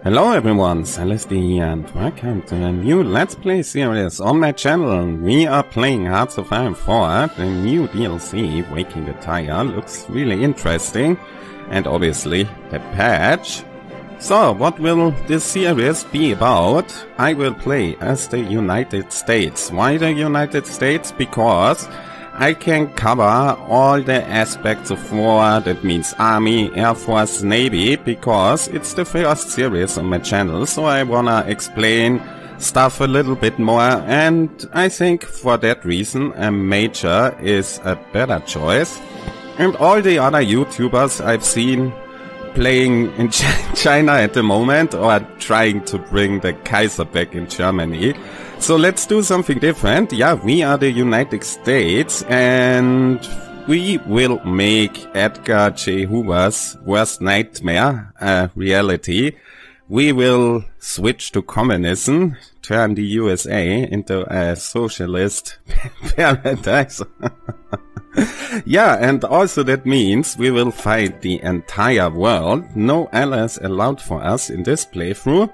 Hello everyone, Celeste here and welcome to a new Let's Play series on my channel. We are playing Hearts of Iron 4, the new DLC, Waking the Tiger, looks really interesting, and obviously the patch. So, what will this series be about? I will play as the United States. Why the United States? Because I can cover all the aspects of war, that means Army, Air Force, Navy, because it's the first series on my channel, so I wanna explain stuff a little bit more, and I think for that reason a major is a better choice. And all the other YouTubers I've seen playing in China at the moment, or trying to bring the Kaiser back in Germany. So let's do something different. Yeah, we are the United States and we will make Edgar J. Hoover's worst nightmare a reality. We will switch to communism, turn the USA into a socialist paradise. Yeah, and also that means we will fight the entire world. No allies allowed for us in this playthrough.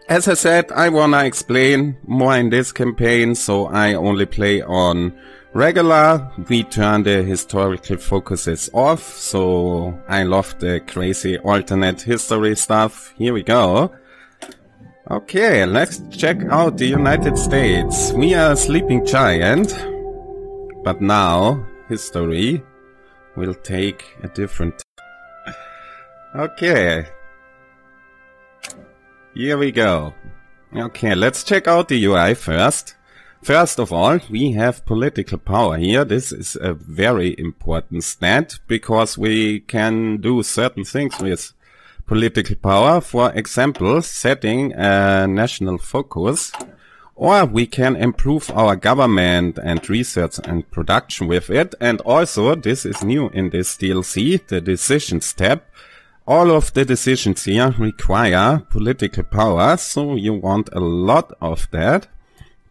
As I said, I wanna explain more in this campaign, so I only play on regular. We turn the historical focuses off, so I love the crazy alternate history stuff. Here we go. Okay, let's check out the United States. We are a sleeping giant, but now history will take a different... Okay. Here we go. Okay, let's check out the UI first. First of all, we have political power here. This is a very important stat, because we can do certain things with political power. For example, setting a national focus. Or we can improve our government and research and production with it. And also, this is new in this DLC, the decisions tab. All of the decisions here require political power, so you want a lot of that.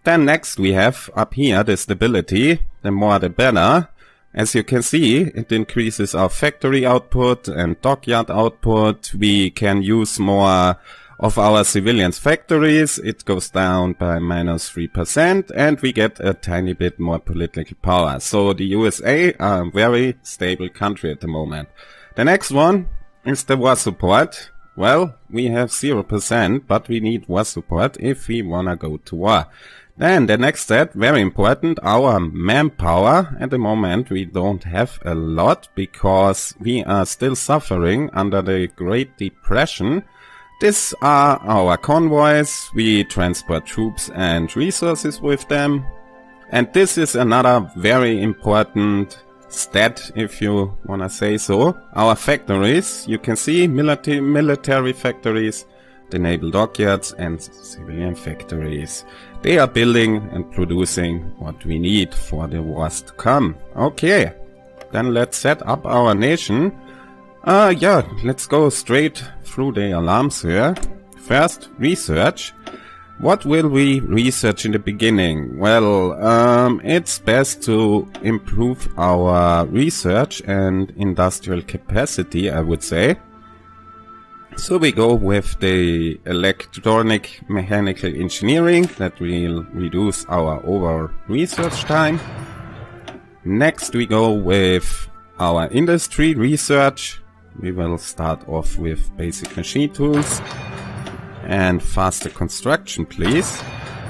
Then next we have up here the stability, the more the better. As you can see, it increases our factory output and dockyard output. We can use more of our civilians' factories. It goes down by -3%, and we get a tiny bit more political power. So the USA are a very stable country at the moment. The next one is the war support. Well, we have 0%, but we need war support if we wanna go to war. Then the next step, very important, our manpower. At the moment we don't have a lot, because we are still suffering under the Great Depression. These are our convoys. We transport troops and resources with them. And this is another very important stat, if you wanna say so. Our factories, you can see military factories, the naval dockyards and civilian factories. They are building and producing what we need for the wars to come. Okay, then let's set up our nation. Yeah, let's go straight through the alarms here. First, research. What will we research in the beginning? Well, it's best to improve our research and industrial capacity, I would say. So we go with the electronic mechanical engineering. That will reduce our overall research time. Next we go with our industry research. We will start off with basic machine tools. And faster construction, please.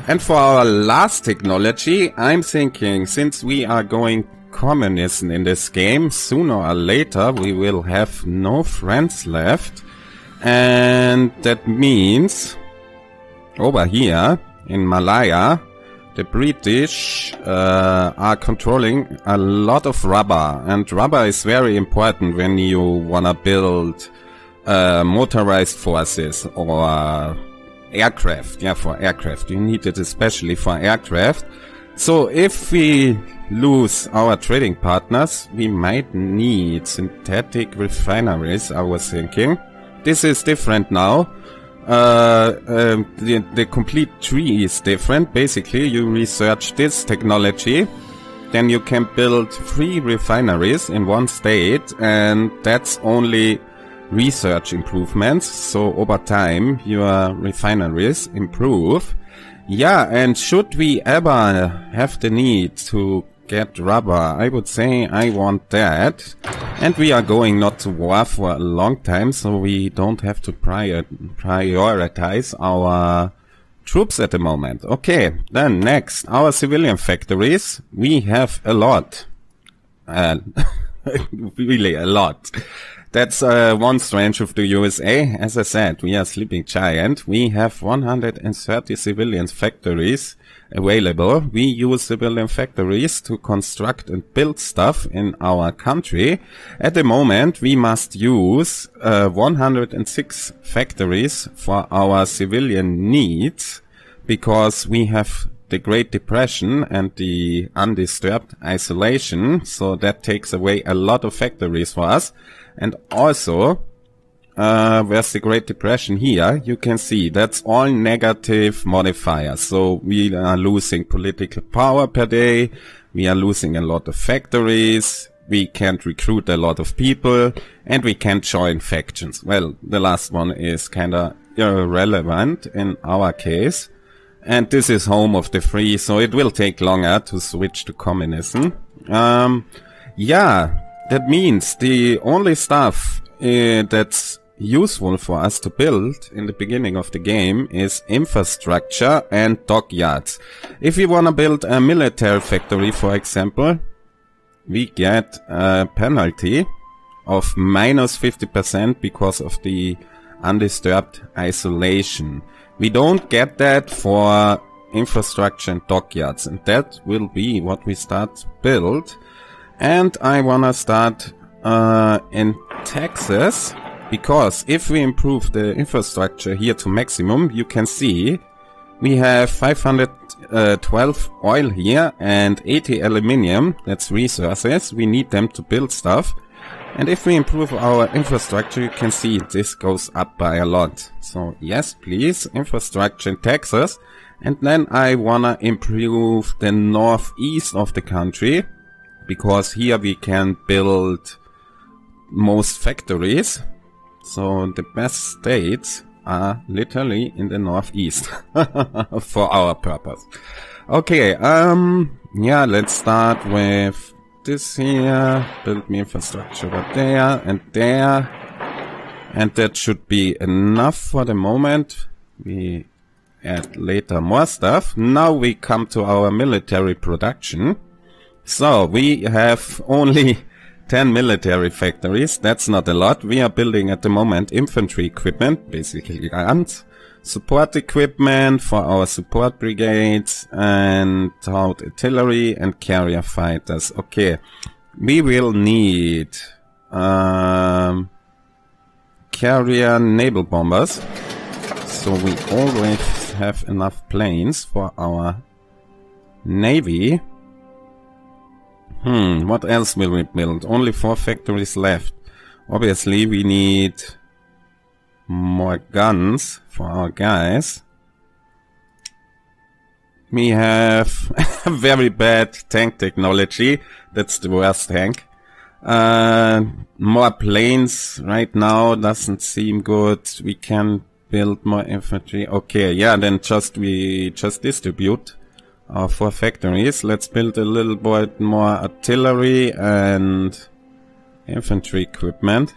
And for our last technology, I'm thinking, since we are going communism in this game, sooner or later we will have no friends left. And that means, over here in Malaya, the British are controlling a lot of rubber. And rubber is very important when you wanna build motorized forces or aircraft. Yeah, for aircraft. You need it especially for aircraft. So if we lose our trading partners, we might need synthetic refineries, I was thinking. This is different now. The complete tree is different. Basically, you research this technology, then you can build 3 refineries in one state, and that's only research improvements, so over time your refineries improve. Yeah, and should we ever have the need to get rubber, I would say I want that. And we are going not to war for a long time, so we don't have to prioritize our troops at the moment. Okay, then next, our civilian factories. We have a lot. Really a lot. That's one strength of the USA. As I said, we are sleeping giant. We have 130 civilian factories available. We use civilian factories to construct and build stuff in our country. At the moment, we must use 106 factories for our civilian needs because we have the Great Depression and the undisturbed isolation, so that takes away a lot of factories for us. And also, where's the Great Depression here? You can see that's all negative modifiers. So we are losing political power per day. We are losing a lot of factories. We can't recruit a lot of people, and we can't join factions. Well, the last one is kinda irrelevant in our case. And this is home of the free, so it will take longer to switch to communism. Yeah, that means the only stuff that's useful for us to build in the beginning of the game is infrastructure and dockyards. If we want to build a military factory, for example, we get a penalty of minus 50% because of the undisturbed isolation. We don't get that for infrastructure and dockyards, and that will be what we start to build. And I wanna start in Texas, because if we improve the infrastructure here to maximum, you can see we have 512 oil here and 80 aluminium. That's resources. We need them to build stuff. And if we improve our infrastructure, you can see this goes up by a lot. So yes, please, infrastructure in Texas. And then I wanna improve the northeast of the country, because here we can build most factories. So the best states are literally in the northeast for our purpose. Okay, yeah, let's start with this here, build me infrastructure over there and there, and that should be enough for the moment. We add later more stuff. Now we come to our military production. So we have only 10 military factories. That's not a lot. We are building at the moment infantry equipment, basically guns, support equipment for our support brigades, and artillery and carrier fighters. Okay, we will need carrier naval bombers, so we always have enough planes for our navy. What else will we build? Only 4 factories left. Obviously we need more guns for our guys. We have very bad tank technology. That's the worst tank. More planes right now doesn't seem good. We can build more infantry. Okay, yeah, then we just distribute our 4 factories. Let's build a little bit more artillery and infantry equipment.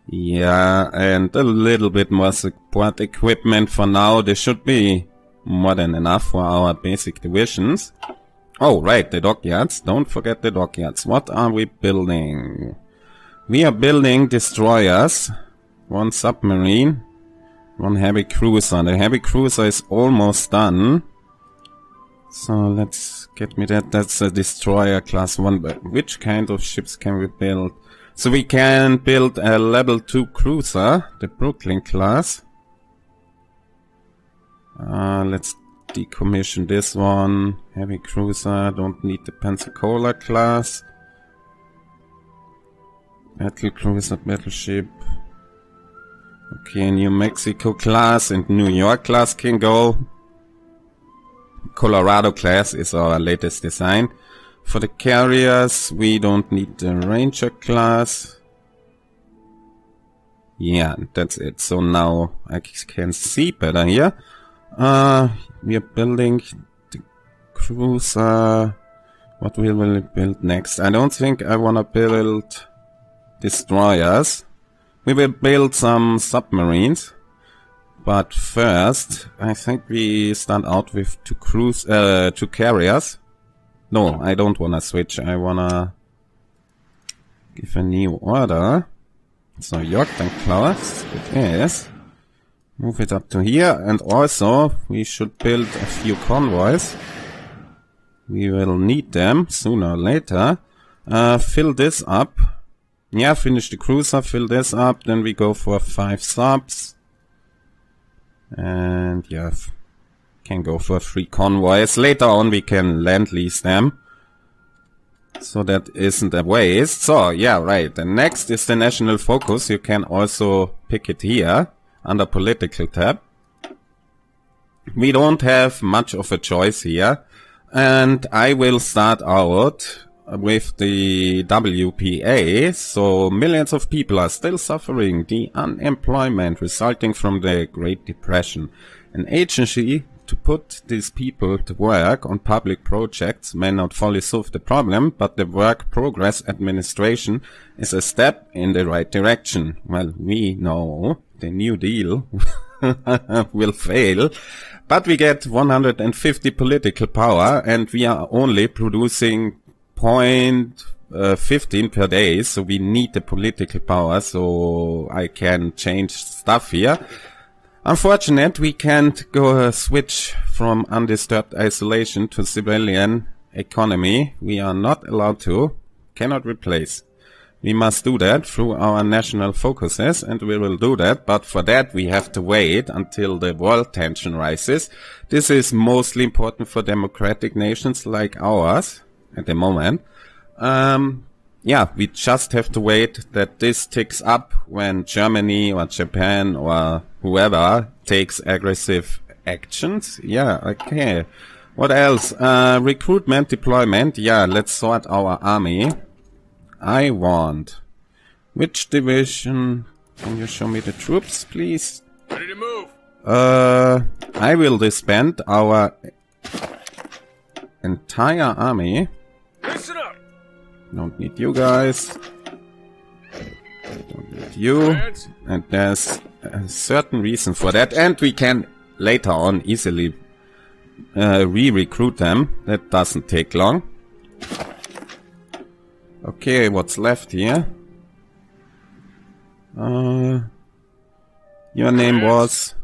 Yeah, and a little bit more support equipment for now. There should be more than enough for our basic divisions. Oh, right, the dockyards. Don't forget the dockyards. What are we building? We are building destroyers, 1 submarine, 1 heavy cruiser. The heavy cruiser is almost done. So let's get me that. That's a destroyer class 1. But which kind of ships can we build? So we can build a level 2 cruiser, the Brooklyn class. Let's decommission this one. Heavy cruiser, don't need the Pensacola class. Battle cruiser, battleship. Okay, New Mexico class and New York class can go. Colorado class is our latest design. For the carriers, we don't need the Ranger class. Yeah, that's it. So now I can see better here. We are building the cruiser. What will we build next? I don't think I wanna build destroyers. We will build some submarines. But first, I think we start out with two carriers. No, I don't wanna switch. I wanna give a new order. So York and Klaus, it is. Move it up to here, and also we should build a few convoys. We will need them sooner or later. Fill this up. Yeah, finish the cruiser, fill this up, then we go for 5 subs. And yeah, can go for 3 convoys. Later on we can land lease them. So that isn't a waste. So yeah, right. The next is the national focus. You can also pick it here under political tab. We don't have much of a choice here. And I will start out with the WPA. So millions of people are still suffering the unemployment resulting from the Great Depression. An agency to put these people to work on public projects may not fully solve the problem, but the Work Progress Administration is a step in the right direction. Well, we know the New Deal will fail, but we get 150 political power, and we are only producing 0.15 per day, so we need the political power, so I can change stuff here. Unfortunate, we can't go switch from undisturbed isolation to civilian economy. We are not allowed to, cannot replace. We must do that through our national focuses, and we will do that, but for that we have to wait until the world tension rises. This is mostly important for democratic nations like ours at the moment. Yeah, we just have to wait that this ticks up when Germany or Japan or whoever takes aggressive actions. Yeah, okay. What else? Recruitment, deployment. Yeah, let's sort our army. I want... Which division? Can you show me the troops, please? Ready to move. I will disband our entire army. Listen up. Don't need you guys. Don't need you. And there's a certain reason for that. And we can later on easily re-recruit them. That doesn't take long. Okay, what's left here? Your name was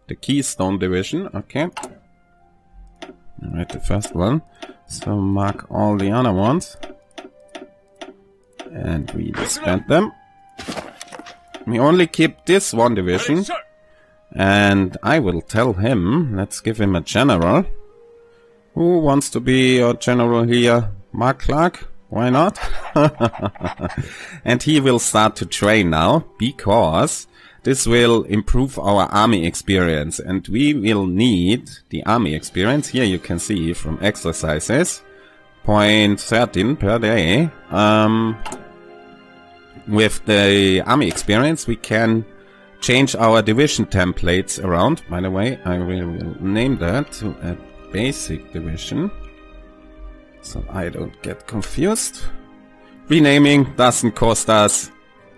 the Keystone Division. Okay. Alright, the first one. So mark all the other ones. And we disband them. We only keep this one division. And I will tell him, let's give him a general. Who wants to be a general here? Mark Clark? Why not? And he will start to train now, because this will improve our army experience. And we will need the army experience. Here you can see from exercises. 0.13 per day. With the army experience, we can change our division templates around. By the way, I will name that to a basic division, so I don't get confused. Renaming doesn't cost us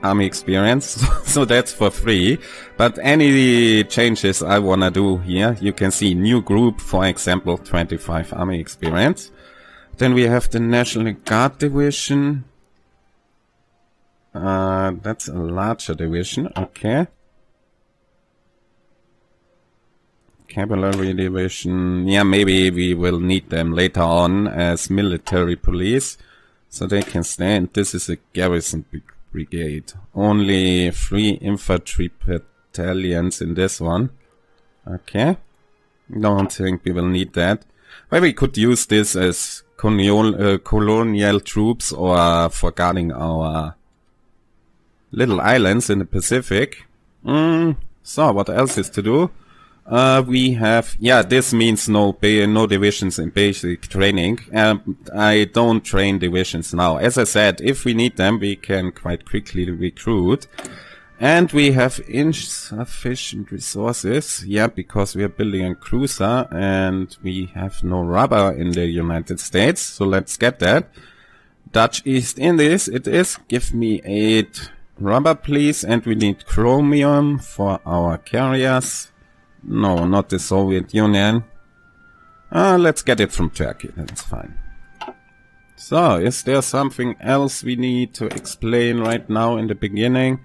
army experience, so that's for free. But any changes I wanna do here, you can see new group, for example, 25 army experience. Then we have the National Guard division. That's a larger division, okay. Cavalry division, yeah, maybe we will need them later on as military police, so they can stand. This is a garrison brigade. Only 3 infantry battalions in this one. Okay. Don't think we will need that. But we could use this as colonial troops or for guarding our little islands in the Pacific. So what else is to do? We have, yeah, this means no divisions in basic training. I don't train divisions now. As I said, if we need them, we can quite quickly recruit. And we have insufficient resources. Yeah, because we are building a cruiser and we have no rubber in the United States. So let's get that. Dutch East Indies, it is. Give me 8 rubber, please. And we need chromium for our carriers. No, not the Soviet Union. Let's get it from Turkey. That's fine. So, is there something else we need to explain right now in the beginning?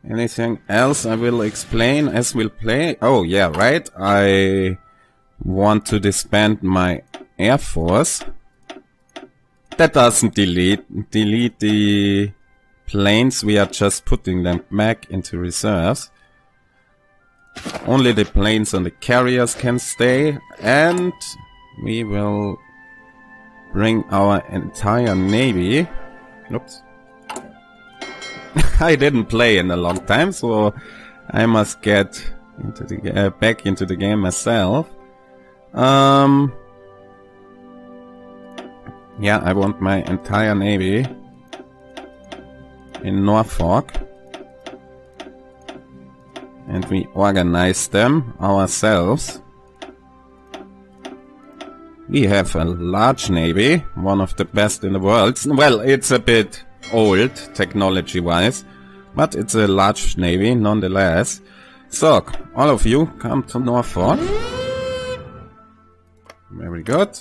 Anything else I will explain as we'll play? Oh, yeah, right. I want to disband my Air Force. That doesn't delete the planes. We are just putting them back into reserves. Only the planes on the carriers can stay. And we will bring our entire navy. Oops. I didn't play in a long time, so I must get into the back into the game myself. Yeah, I want my entire navy in Norfolk, and we organize them ourselves. We have a large navy, one of the best in the world. Well, it's a bit old technology-wise, but it's a large navy nonetheless. So, all of you come to Norfolk. Very good.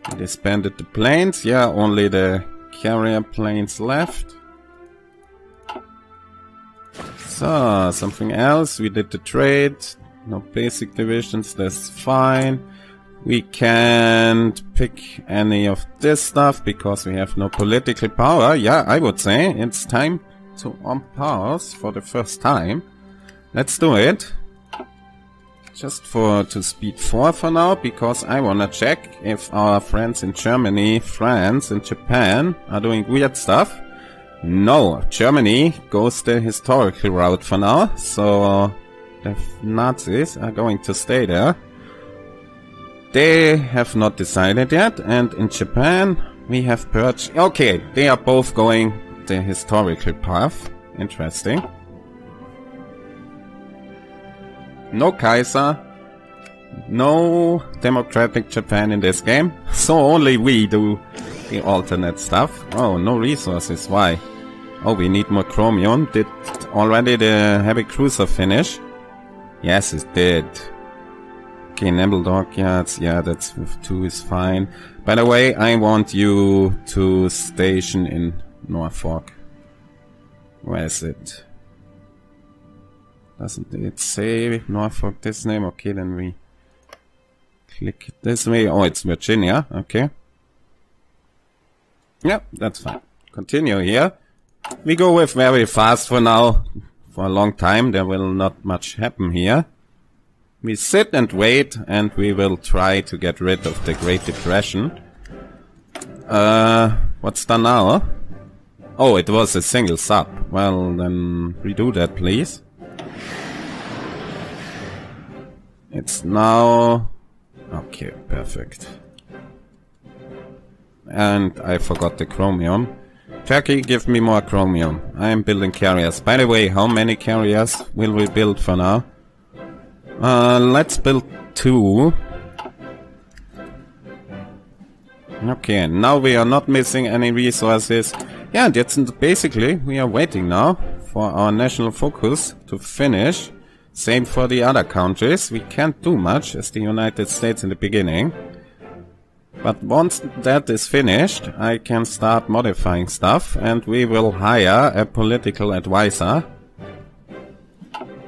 We disbanded the planes. Yeah, only the carrier planes left. So, something else. We did the trade. No basic divisions, that's fine. We can't pick any of this stuff because we have no political power. Yeah, I would say it's time to unpause for the first time. Let's do it. Just to speed 4 for now, because I wanna check if our friends in Germany, France and Japan are doing weird stuff. No, Germany goes the historical route for now, so the Nazis are going to stay there. They have not decided yet, and in Japan we have purged. Okay, they are both going the historical path. Interesting. No Kaiser, no democratic Japan in this game, so only we do the alternate stuff. Oh, no resources, why? Oh, we need more chromium. Did already the heavy cruiser finish? Yes, it did. Okay, naval dockyards, yeah, that's with 2 is fine. By the way, I want you to station in Norfolk. Where is it? Doesn't it say Norfolk this name? Okay, then we click it this way. Oh, it's Virginia, okay. Yeah, that's fine. Continue here. We go with very fast for now. For a long time, there will not much happen here. We sit and wait, and we will try to get rid of the Great Depression. What's done now? Oh, it was a single sub. Well, then redo that, please. It's now... Okay, perfect. And I forgot the chromium. Turkey, give me more chromium. I am building carriers. By the way, how many carriers will we build for now? Let's build 2. Okay, now we are not missing any resources. Yeah, that's basically, we are waiting now for our national focus to finish. Same for the other countries. We can't do much as the United States in the beginning. But once that is finished, I can start modifying stuff, and we will hire a political advisor.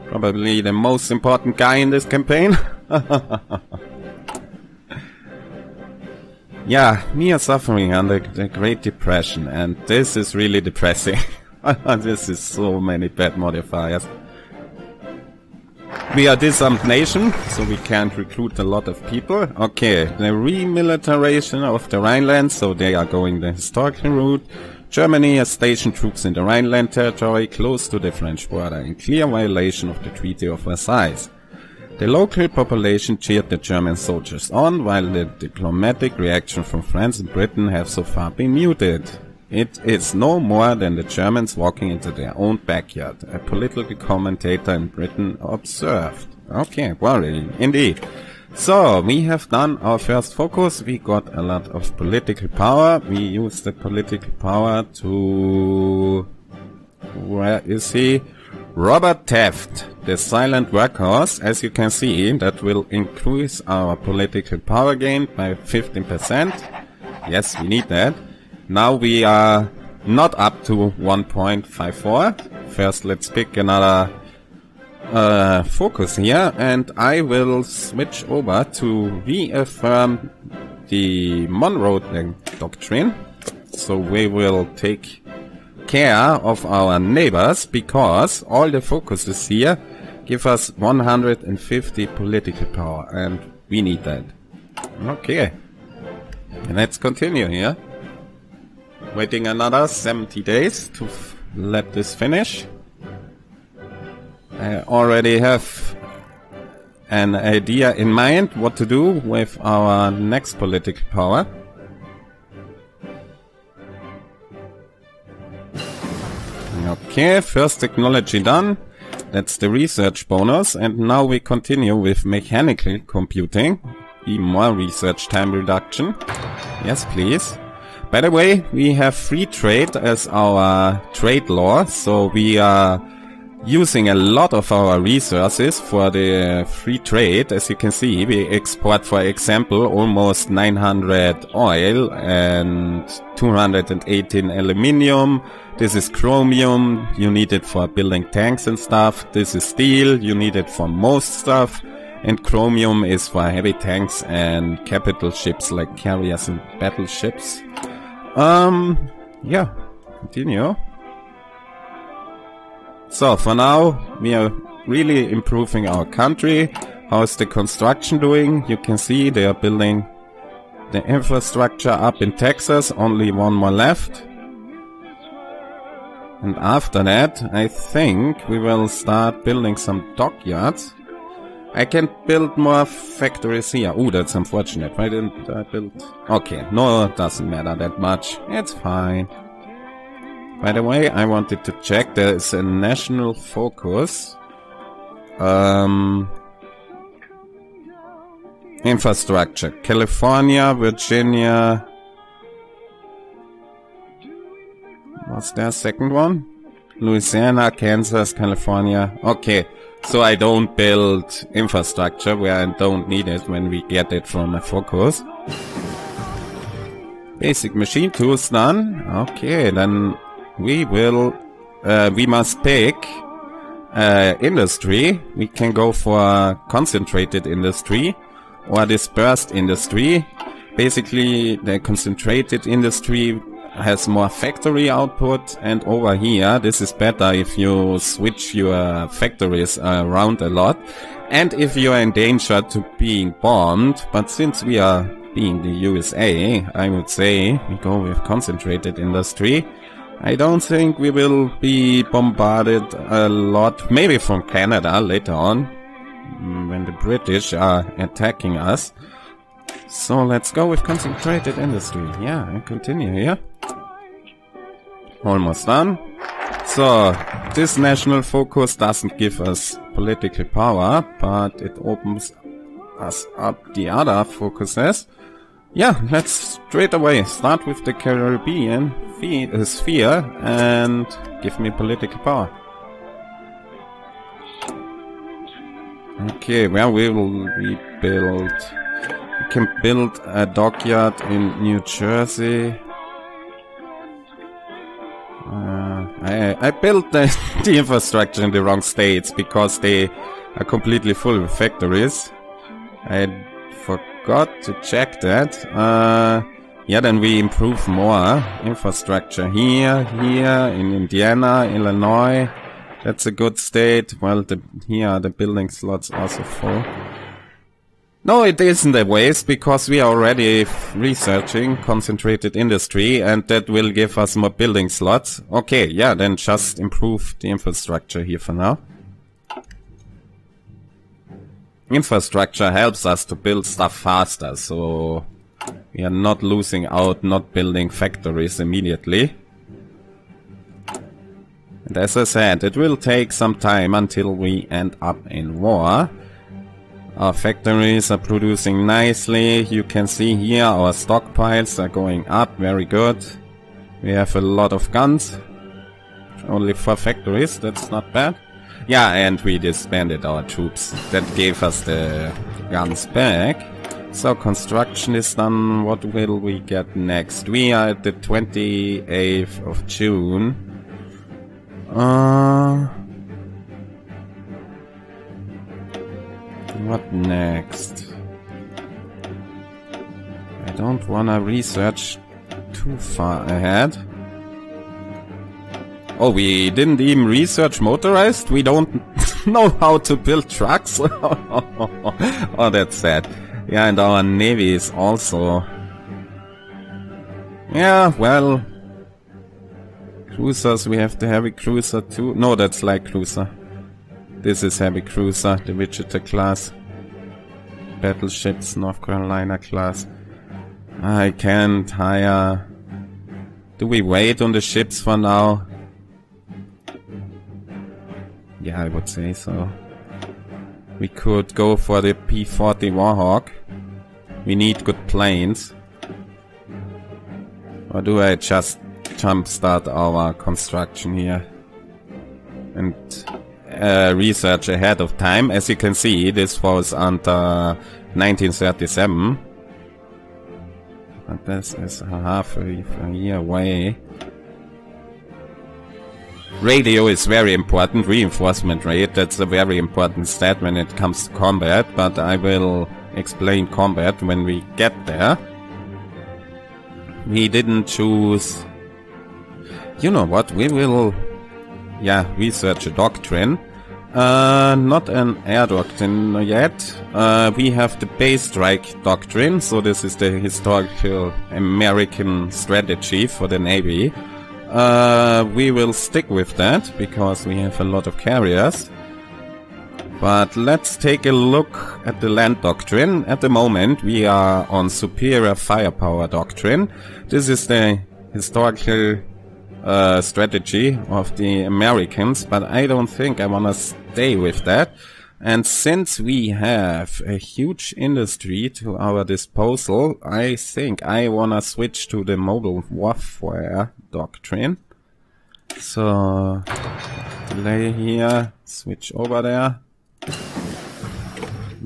Probably the most important guy in this campaign. Yeah, we are suffering under the Great Depression, and this is really depressing. This is so many bad modifiers. We are disarmed nation, so we can't recruit a lot of people. Okay, the remilitarization of the Rhineland, so they are going the historical route. Germany has stationed troops in the Rhineland territory close to the French border, in clear violation of the Treaty of Versailles. The local population cheered the German soldiers on, while the diplomatic reaction from France and Britain have so far been muted. It is no more than the Germans walking into their own backyard, a political commentator in Britain observed. Okay, well, indeed. So, we have done our first focus. We got a lot of political power. We used the political power to... Where is he? Robert Taft, the silent workhorse. As you can see, that will increase our political power gain by 15%. Yes, we need that. Now we are not up to 1.54. First, let's pick another focus here, and I will switch over to reaffirm the Monroe Doctrine. So we will take care of our neighbors, because all the focuses here give us 150 political power, and we need that. Okay, let's continue here. Waiting another 70 days to let this finish. I already have an idea in mind what to do with our next political power. Okay, first technology done. That's the research bonus, and now we continue with mechanical computing. Even more research time reduction. Yes, please. By the way, we have free trade as our trade law, so we are using a lot of our resources for the free trade. As you can see, we export, for example, almost 900 oil and 218 aluminium. This is chromium, you need it for building tanks and stuff. This is steel, you need it for most stuff. And chromium is for heavy tanks and capital ships like carriers and battleships. Yeah, continue. So, for now, we are really improving our country. How's the construction doing? You can see they are building the infrastructure up in Texas, only one more left. And after that, I think we will start building some dockyards. I can build more factories here. Ooh, that's unfortunate. Why didn't I build... Okay, no, it doesn't matter that much. It's fine. By the way, I wanted to check. There is a national focus. Infrastructure. California, Virginia... What's their second one? Louisiana, Kansas, California. Okay. So I don't build infrastructure where I don't need it when we get it from a focus. Basic machine tools done. Okay, then we will, we must pick industry. We can go for concentrated industry or dispersed industry. Basically, the concentrated industry has more factory output, and over here this is better if you switch your factories around a lot and if you are in danger to being bombed. But since we are being the USA, I would say we go with concentrated industry. I don't think we will be bombarded a lot, maybe from Canada later on when the British are attacking us. So let's go with concentrated industry. Yeah, and continue here. Almost done. So, this national focus doesn't give us political power, but it opens us up the other focuses. Yeah, let's straight away start with the Caribbean sphere and give me political power. Okay, where will we build? We can build a dockyard in New Jersey. I built the infrastructure in the wrong states because they are completely full of factories. I forgot to check that. Yeah, then we improve more infrastructure here, in Indiana, Illinois. That's a good state. Well, here are the building slots also full. No, it isn't a waste, because we are already researching concentrated industry, and that will give us more building slots. Okay, yeah, then just improve the infrastructure here for now. Infrastructure helps us to build stuff faster, so we are not losing out not building factories immediately. And as I said, it will take some time until we end up in war. Our factories are producing nicely. You can see here our stockpiles are going up. Very good. We have a lot of guns. Only 4 factories. That's not bad. Yeah, and we disbanded our troops. That gave us the guns back. So construction is done. What will we get next? We are at the 28th of June. What next? I don't wanna research too far ahead. Oh, we didn't even research motorized? We don't know how to build trucks? Oh, that's sad. Yeah, and our navy is also... Yeah, well... Cruisers, we have the heavy cruiser too. No, that's light cruiser. This is heavy cruiser, the Wichita class. Battleships, North Carolina class. I can't hire... Do we wait on the ships for now? Yeah, I would say so. We could go for the P-40 Warhawk. We need good planes. Or do I just jumpstart our construction here? And research ahead of time. As you can see, this falls under 1937. But this is half a year away. Radio is very important, reinforcement rate, that's a very important stat when it comes to combat, but I will explain combat when we get there. We didn't choose... You know what, we will... Yeah, research a doctrine. Not an air doctrine yet. We have the base strike doctrine, so this is the historical American strategy for the Navy. We will stick with that, because we have a lot of carriers. But let's take a look at the land doctrine. At the moment, we are on superior firepower doctrine. This is the historical strategy of the Americans, but I don't think I want to stay with that. And since we have a huge industry to our disposal, I think I want to switch to the mobile warfare doctrine. So, delay here, switch over there.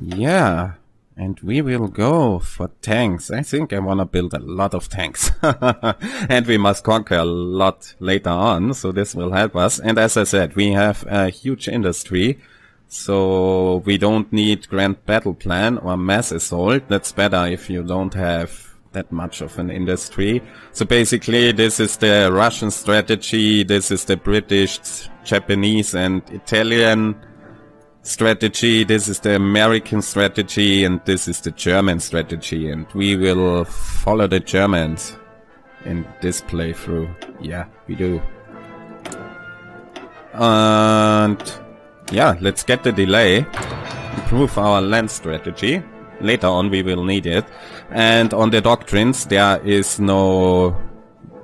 Yeah, and we will go for tanks. I think I want to build a lot of tanks. And we must conquer a lot later on, so this will help us. And as I said, we have a huge industry. So we don't need grand battle plan or mass assault. That's better if you don't have that much of an industry. So basically this is the Russian strategy, this is the British, Japanese and Italian strategy, this is the American strategy, and this is the German strategy. And we will follow the Germans in this playthrough. Yeah, we do. And... yeah, let's get the delay, improve our land strategy. Later on we will need it. And on the doctrines there is no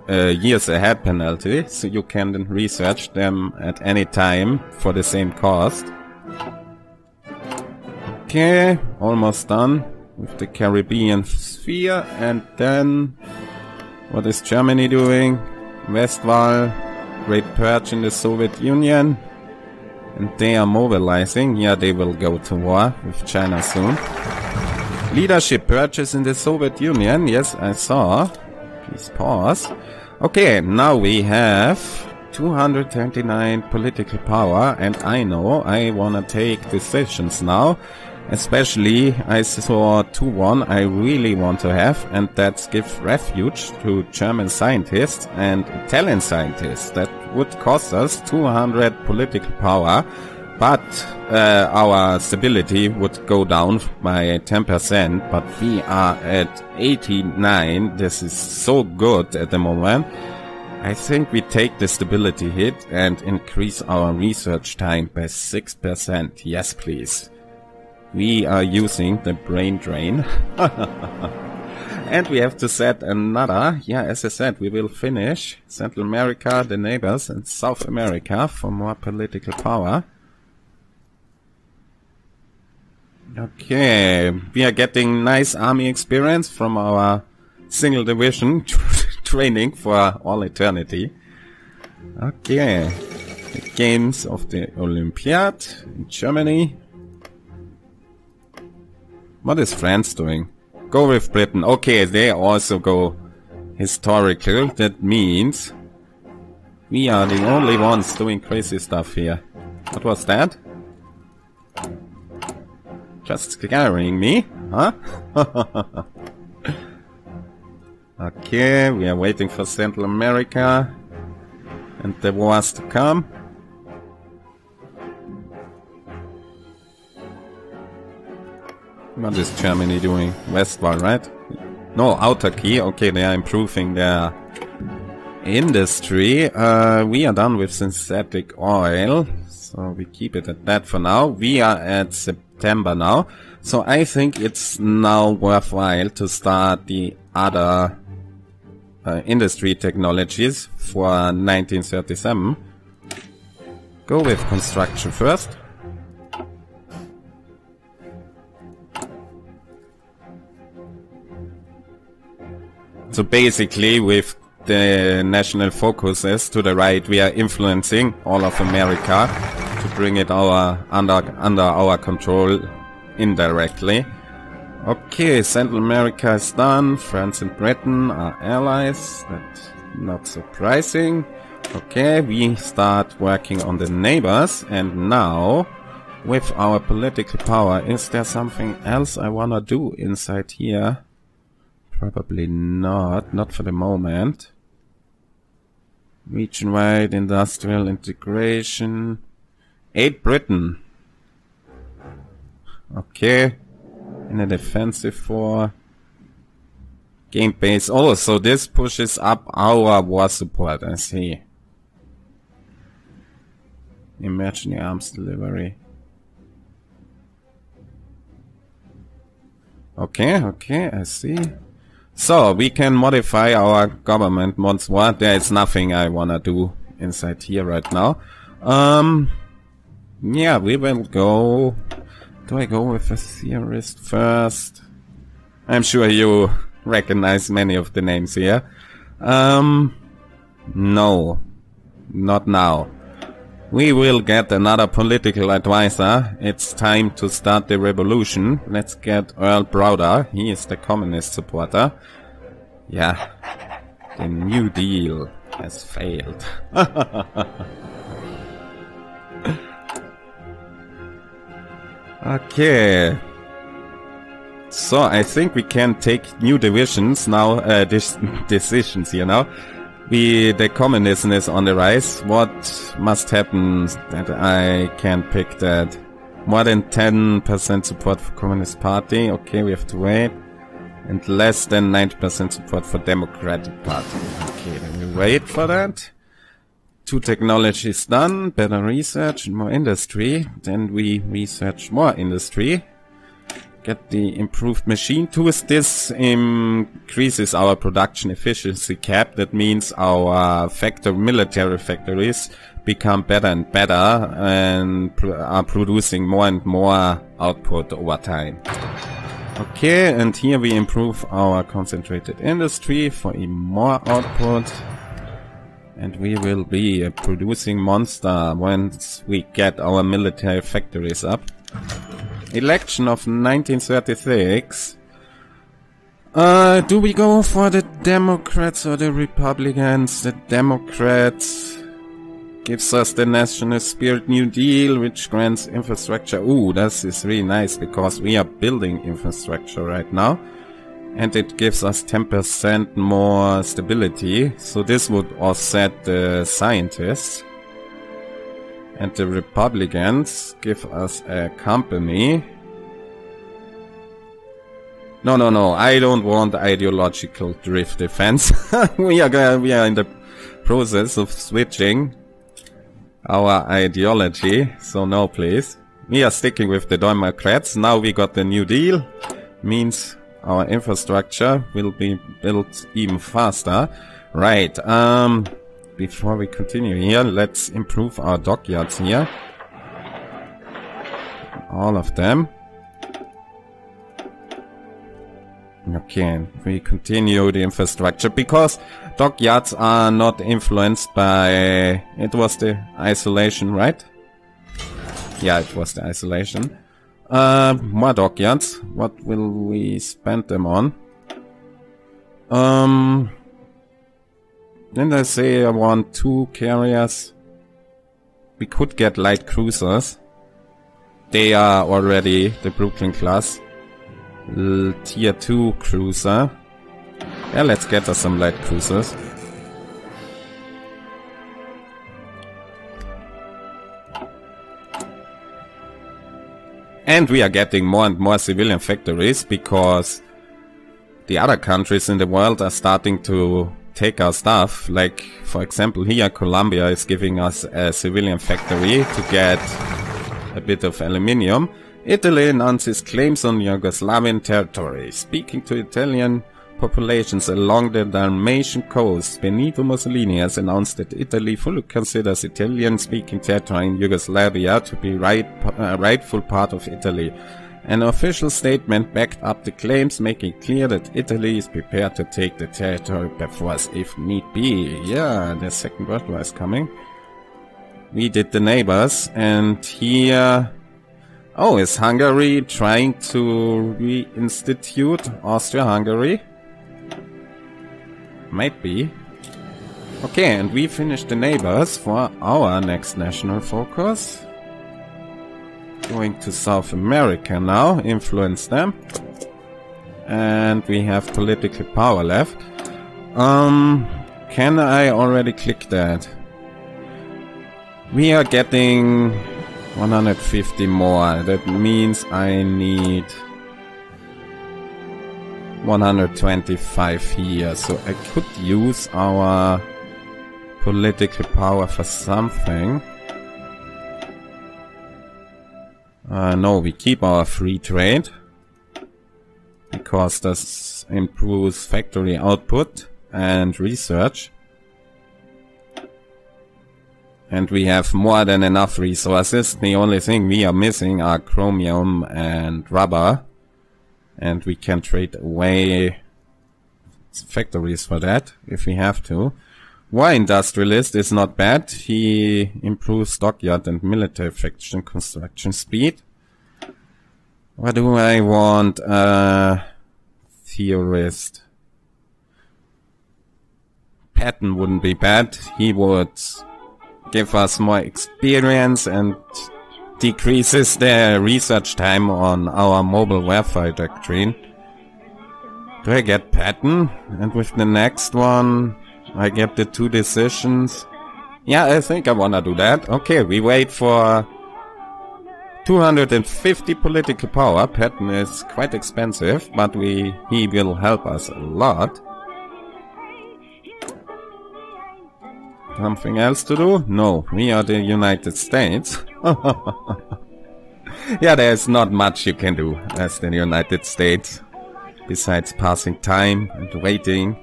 years ahead penalty, so you can research them at any time for the same cost. Okay, almost done with the Caribbean sphere. And then, what is Germany doing? Westwall, Great Purge in the Soviet Union. And they are mobilizing. Yeah, they will go to war with China soon. Leadership purchase in the Soviet Union. Yes, I saw. Please pause. Okay, now we have 229 political power. And I know I wanna take decisions now. Especially, I saw 2-1 I really want to have. And that's give refuge to German scientists and Italian scientists. That would cost us 200 political power, but our stability would go down by 10%, but we are at 89. This is so good at the moment. I think we take the stability hit and increase our research time by 6%. Yes, please. We are using the brain drain. And we have to set another, yeah, as I said, we will finish Central America, the neighbors, and South America for more political power. Okay, we are getting nice army experience from our single division training for all eternity. Okay, the games of the Olympiad in Germany. What is France doing? Go with Britain. Okay, they also go historical. That means we are the only ones doing crazy stuff here. What was that? Just scaring me, huh? Okay, we are waiting for Central America and the wars to come. What is Germany doing? Westwall, right? No, autarky. Okay, they are improving their industry. We are done with synthetic oil, so we keep it at that for now. We are at September now, so I think it's now worthwhile to start the other industry technologies for 1937. Go with construction first. So basically, with the national focuses to the right, we are influencing all of America to bring it under our control indirectly. Okay, Central America is done. France and Britain are allies. That's not surprising. Okay, we start working on the neighbors, and now with our political power, is there something else I wanna do inside here? Probably not for the moment. Region-wide industrial integration. Aid Britain. Okay. In a defensive war. Gain base. Oh, so this pushes up our war support, I see. Emergency arms delivery. Okay, I see. So, we can modify our government once more. There is nothing I wanna do inside here right now. Yeah, we will go... Do I go with a theorist first? I'm sure you recognize many of the names here. No. Not now. We will get another political advisor. It's time to start the revolution. Let's get Earl Browder. He is the communist supporter. Yeah. The New Deal has failed. Okay. So I think we can take new divisions now, decisions here now. The communism is on the rise. What must happen that I can pick that? More than 10% support for Communist Party. Okay, we have to wait. And less than 90% support for Democratic Party. Okay, then we wait for that. 2 technologies done. Better research and more industry. Then we research more industry. Get the improved machine tools. This increases our production efficiency cap. That means our military factories become better and better and are producing more and more output over time. Okay, and here we improve our concentrated industry for even more output. And we will be a producing monster once we get our military factories up. Election of 1936. Do we go for the Democrats or the Republicans? The Democrats gives us the National Spirit New Deal, which grants infrastructure. Ooh, this is really nice because we are building infrastructure right now. And it gives us 10% more stability. So this would offset the scientists. And the Republicans give us a company. No, I don't want ideological drift defense. we are in the process of switching our ideology. So no, please. We are sticking with the Democrats. Now we got the New Deal. Means our infrastructure will be built even faster. Right, before we continue here, let's improve our dockyards here. All of them. Okay, we continue the infrastructure because dockyards are not influenced by... It was the isolation, right? Yeah, it was the isolation. More dockyards. What will we spend them on? Then I say I want 2 carriers. We could get light cruisers. They are already the Brooklyn class. Tier 2 cruiser. Yeah, let's get us some light cruisers. And we are getting more and more civilian factories because the other countries in the world are starting to take our stuff. Like, for example, here Colombia is giving us a civilian factory to get a bit of aluminium. Italy announces claims on Yugoslavian territory. Speaking to Italian populations along the Dalmatian coast, Benito Mussolini has announced that Italy fully considers Italian-speaking territory in Yugoslavia to be rightful part of Italy. An official statement backed up the claims, making clear that Italy is prepared to take the territory by force if need be. Yeah, the Second World War is coming. We did the neighbors, and here... Oh, is Hungary trying to reinstitute Austria-Hungary? Might be. Okay, and we finished the neighbors for our next national focus. Going to South America now, influence them. And we have political power left. Can I already click that? We are getting 150 more. That means I need 125 here. So I could use our political power for something. No, we keep our free trade because this improves factory output and research. And we have more than enough resources. The only thing we are missing are chromium and rubber. And we can trade away factories for that, if we have to. War industrialist is not bad. He improves stockyard and military faction construction speed. What do I want? Theorist. Patton wouldn't be bad. He would give us more experience and decreases the research time on our mobile warfare doctrine. Do I get Patton? And with the next one, I get the 2 decisions. Yeah, I think I wanna do that. Okay, we wait for 250 political power. Patton is quite expensive, but he will help us a lot. Something else to do? No, we are the United States. Yeah, there's not much you can do as the United States, besides passing time and waiting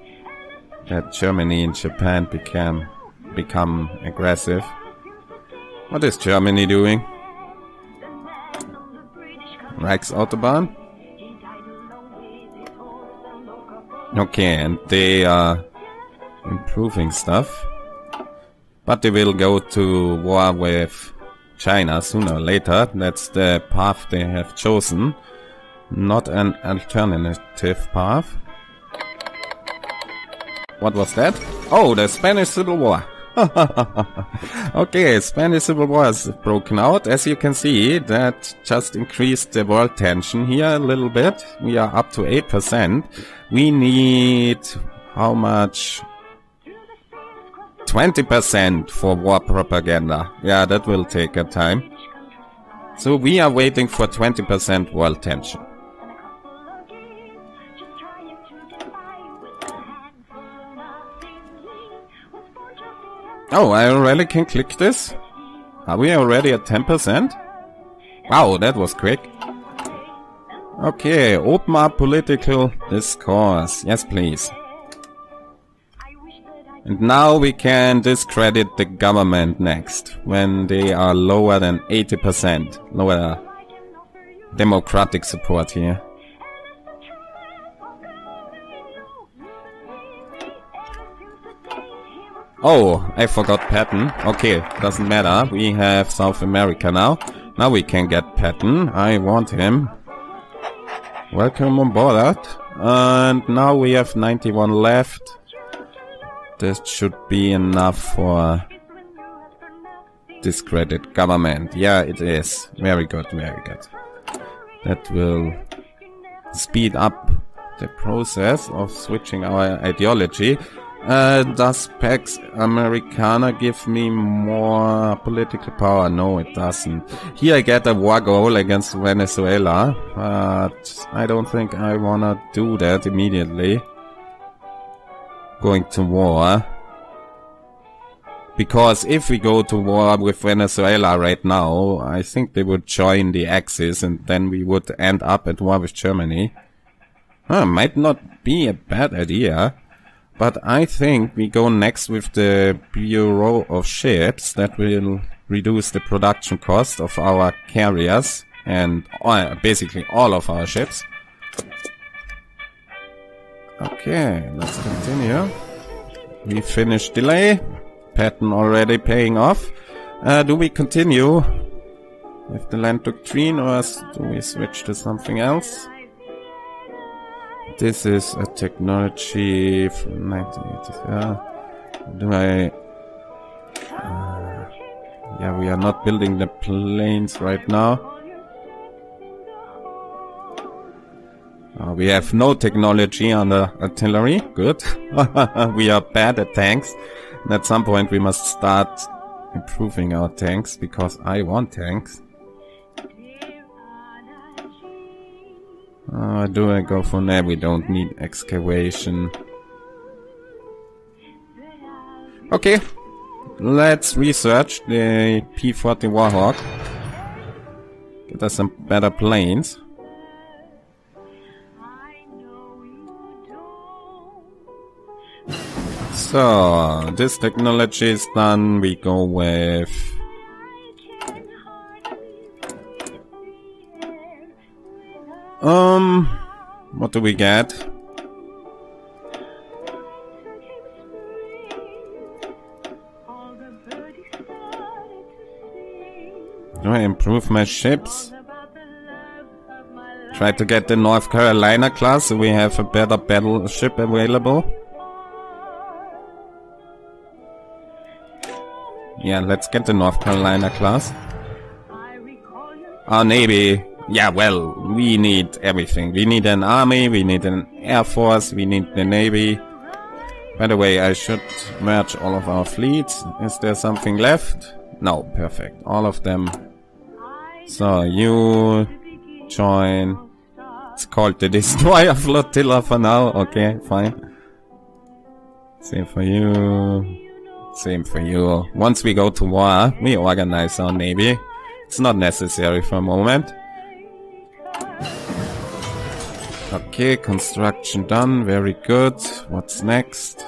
that Germany and Japan become aggressive. What is Germany doing? Reichsautobahn? Okay, and they are improving stuff. But they will go to war with China sooner or later. That's the path they have chosen. Not an alternative path. What was that? Oh, the Spanish Civil War. Okay, Spanish Civil War has broken out. As you can see, that just increased the world tension here a little bit. We are up to 8%. We need... how much? 20% for war propaganda. Yeah, that will take a time. So we are waiting for 20% world tension. Oh, I already can click this? Are we already at 10%? Wow, that was quick. Okay, open up political discourse. Yes, please. And now we can discredit the government next, when they are lower than 80%. Lower democratic support here. Oh, I forgot Patton. Okay, doesn't matter. We have South America now. Now we can get Patton. I want him. Welcome on board. And now we have 91 left. This should be enough for discredit government. Yeah, it is. Very good, very good. That will speed up the process of switching our ideology. Does Pax Americana give me more political power? No, it doesn't. Here I get a war goal against Venezuela, but I don't think I wanna do that immediately. Going to war. Because if we go to war with Venezuela right now, I think they would join the Axis and then we would end up at war with Germany. Might not be a bad idea. But I think we go next with the Bureau of Ships. That will reduce the production cost of our carriers and basically all of our ships. Okay, let's continue. We finished delay. Pattern already paying off. Do we continue with the land doctrine or do we switch to something else? This is a technology from 1984. Do I... yeah, we are not building the planes right now. We have no technology on the artillery. Good. We are bad at tanks. And at some point we must start improving our tanks, because I want tanks. Do I go for now? We don't need excavation. Okay. Let's research the P-40 Warhawk. Get us some better planes. So, this technology is done. We go with... what do we get? Do I improve my ships? Try to get the North Carolina class so we have a better battleship available. Yeah, let's get the North Carolina class. Our Navy. Yeah, well, we need everything. We need an army, we need an air force, we need the Navy. By the way, I should merge all of our fleets. Is there something left? No, perfect. All of them. So, you join. It's called the Destroyer Flotilla for now. Okay, fine. Same for you. Same for you. Once we go to war, we organize our Navy. It's not necessary for a moment. Okay, construction done. Very good. What's next?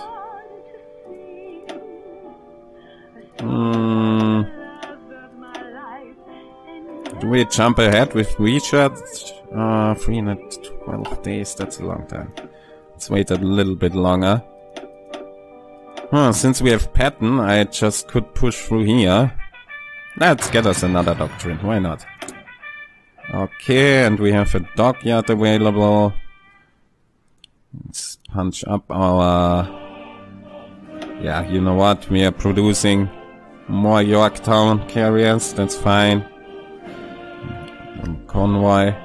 Do we jump ahead with research? 312 days. That's a long time. Let's wait a little bit longer. Since we have Patton, I just could push through here. Let's get us another doctrine. Why not? Okay, and we have a dockyard available. Let's punch up our... Yeah, you know what? We are producing more Yorktown carriers. That's fine. And convoy.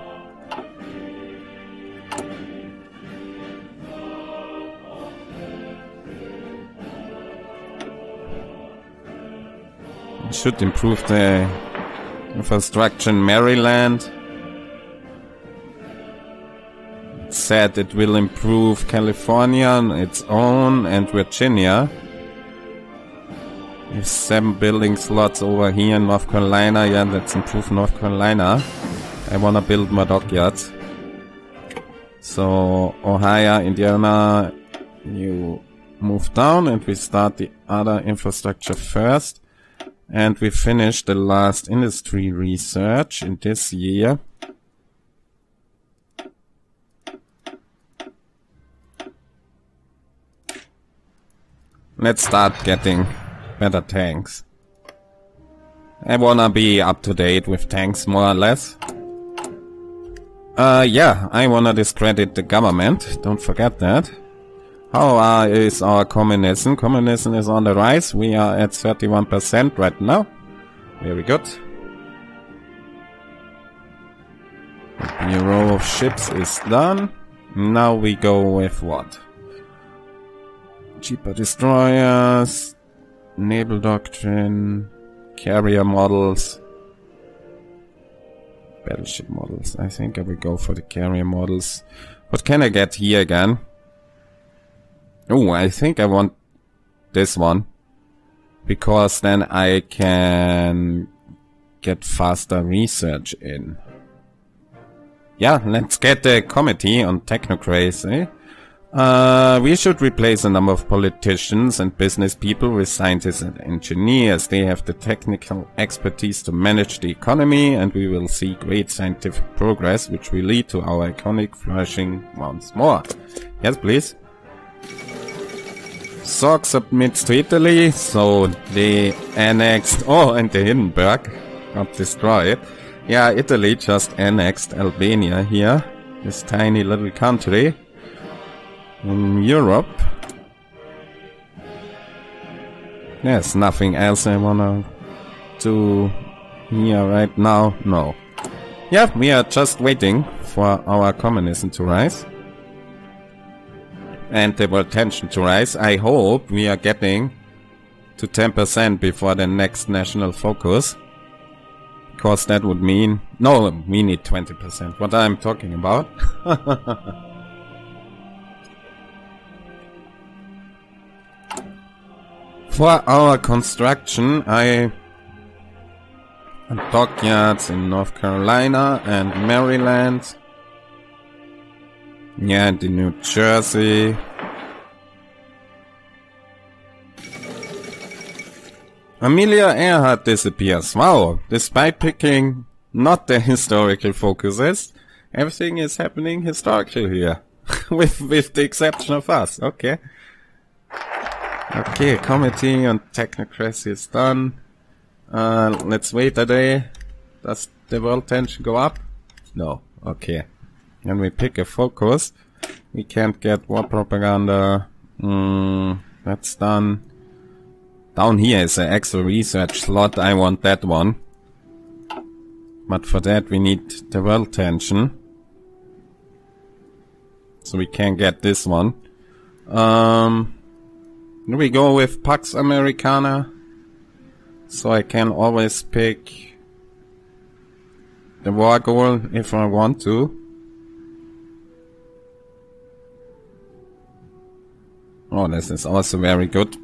It should improve the infrastructure in Maryland. It said it will improve California on its own and Virginia. We have 7 building slots over here in North Carolina. Yeah, let's improve North Carolina. I wanna build more dockyards. So, Ohio, Indiana, you move down and we start the other infrastructure first. And we finish the last industry research in this year. Let's start getting better tanks. I wanna be up to date with tanks more or less. Yeah, I wanna discredit the government, don't forget that. How is our communism? Communism is on the rise. We are at 31% right now. Very good. The Bureau of Ships is done. Now we go with what? Cheaper destroyers, naval doctrine, carrier models, battleship models. I think I will go for the carrier models. What can I get here again? Oh, I think I want this one, because then I can get faster research in. Yeah, let's get the committee on technocracy. We should replace a number of politicians and business people with scientists and engineers. They have the technical expertise to manage the economy, and we will see great scientific progress, which will lead to our economic flourishing once more. Yes, please. Zog submits to Italy, so they annexed... Oh, and the Hindenburg got destroyed. Yeah, Italy just annexed Albania here, this tiny little country in Europe. There's nothing else I wanna do here right now. No. Yeah, we are just waiting for our communism to rise. And the world tension to rise. I hope we are getting to 10% before the next national focus. Because that would mean... No, we need 20%. What I'm talking about. For our construction, dockyards in North Carolina and Maryland. Yeah, and in New Jersey. Amelia Earhart disappears. Wow, despite picking not the historical focuses, everything is happening historical here. with the exception of us. Okay. Okay, committee on technocracy is done. Let's wait a day. Does the world tension go up? No. Okay. And we pick a focus. We can't get war propaganda. That's done. Down here is an Excel research slot. I want that one. But for that we need the world tension. So we can get this one. We go with Pax Americana. So I can always pick the war goal if I want to. Oh, this is also very good.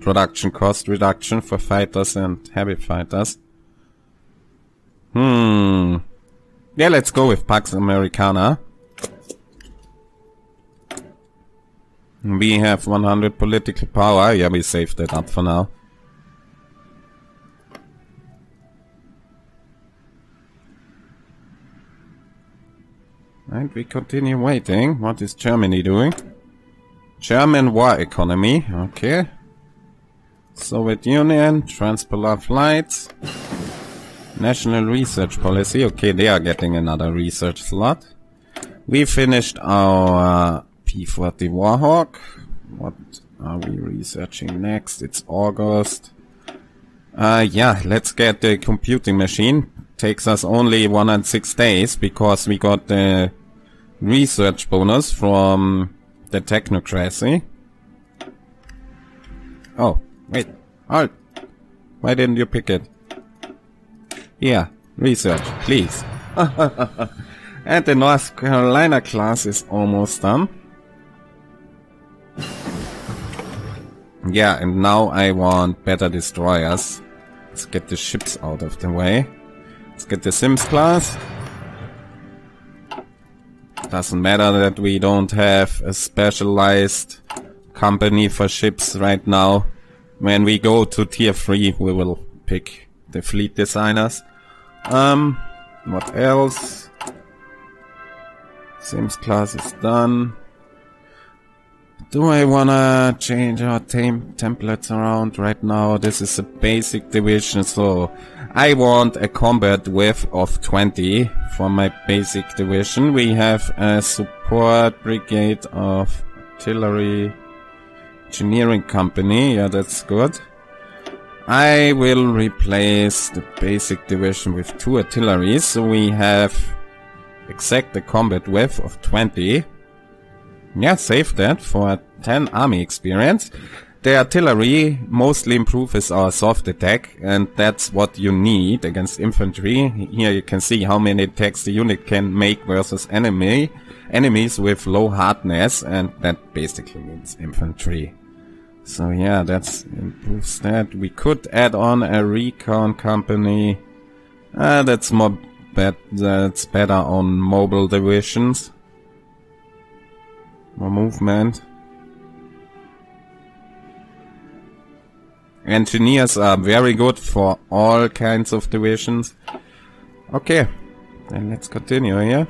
Production cost reduction for fighters and heavy fighters. Yeah, let's go with Pax Americana. We have 100 political power. Yeah, we saved that up for now. And we continue waiting. What is Germany doing? German war economy. Okay. Soviet Union, Transpolar flights. National research policy. Okay, they are getting another research slot. We finished our P-40 Warhawk. What are we researching next? It's August. Yeah, let's get the computing machine. Takes us only 106 days because we got the research bonus from the technocracy. Oh, wait. Halt. Why didn't you pick it? Yeah, research, please. And the North Carolina class is almost done. Yeah, and now I want better destroyers. Let's get the ships out of the way. Let's get the Sims class. Doesn't matter that we don't have a specialized company for ships right now. When we go to tier 3, we will pick the fleet designers. What else? Sims class is done. Do I wanna change our templates around right now? This is a basic division, so I want a combat width of 20 for my basic division. We have a support brigade of artillery engineering company. Yeah, that's good. I will replace the basic division with 2 artilleries, so we have exact a combat width of 20. Yeah, save that for 10 army experience. The artillery mostly improves our soft attack, and that's what you need against infantry. Here you can see how many attacks the unit can make versus enemies with low hardness, and that basically means infantry. So yeah, that's improves that. We could add on a recon company. That's that's better on mobile divisions. More movement. Engineers are very good for all kinds of divisions. Okay, then let's continue here.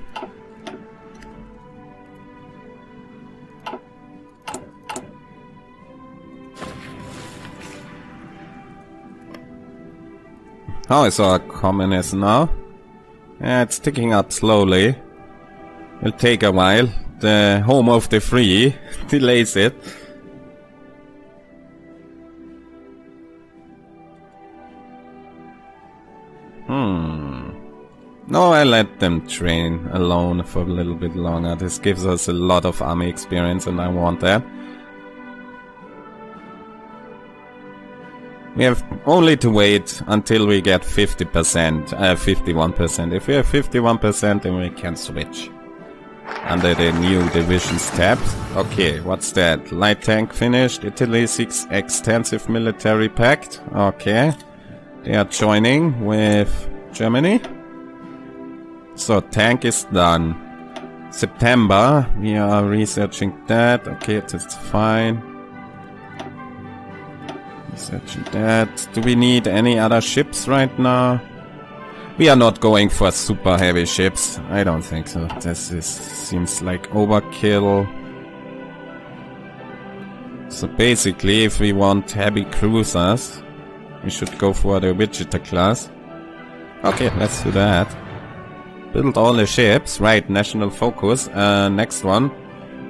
How is our commerce now? Yeah, it's ticking up slowly. It'll take a while. The home of the free delays it. No, I let them train alone for a little bit longer. This gives us a lot of army experience and I want that. We have only to wait until we get 50%, 51%. If we have 51%, then we can switch under the new divisions tab. Okay, what's that? Light tank finished. Italy seeks extensive military pact. Okay, they are joining with Germany. So tank is done. September, we are researching that. Okay, that's fine. Researching that. Do we need any other ships right now? We are not going for super heavy ships. I don't think so. Seems like overkill. So basically, if we want heavy cruisers, we should go for the Wichita class. Okay, let's do that. Build all the ships. Right, national focus. Next one.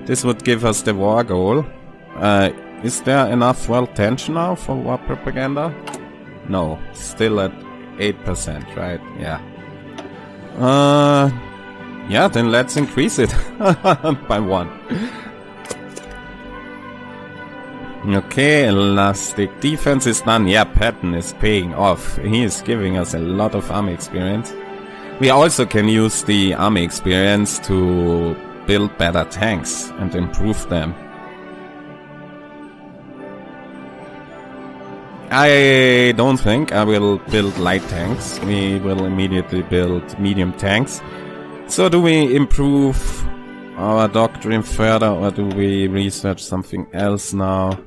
This would give us the war goal. Is there enough world tension now for war propaganda? No, still at 8%, right? Yeah. Yeah, then let's increase it by 1. Okay, elastic defense is done. Yeah, Patton is paying off. He is giving us a lot of army experience. We also can use the army experience to build better tanks and improve them. I don't think I will build light tanks. We will immediately build medium tanks. So do we improve our doctrine further or do we research something else now?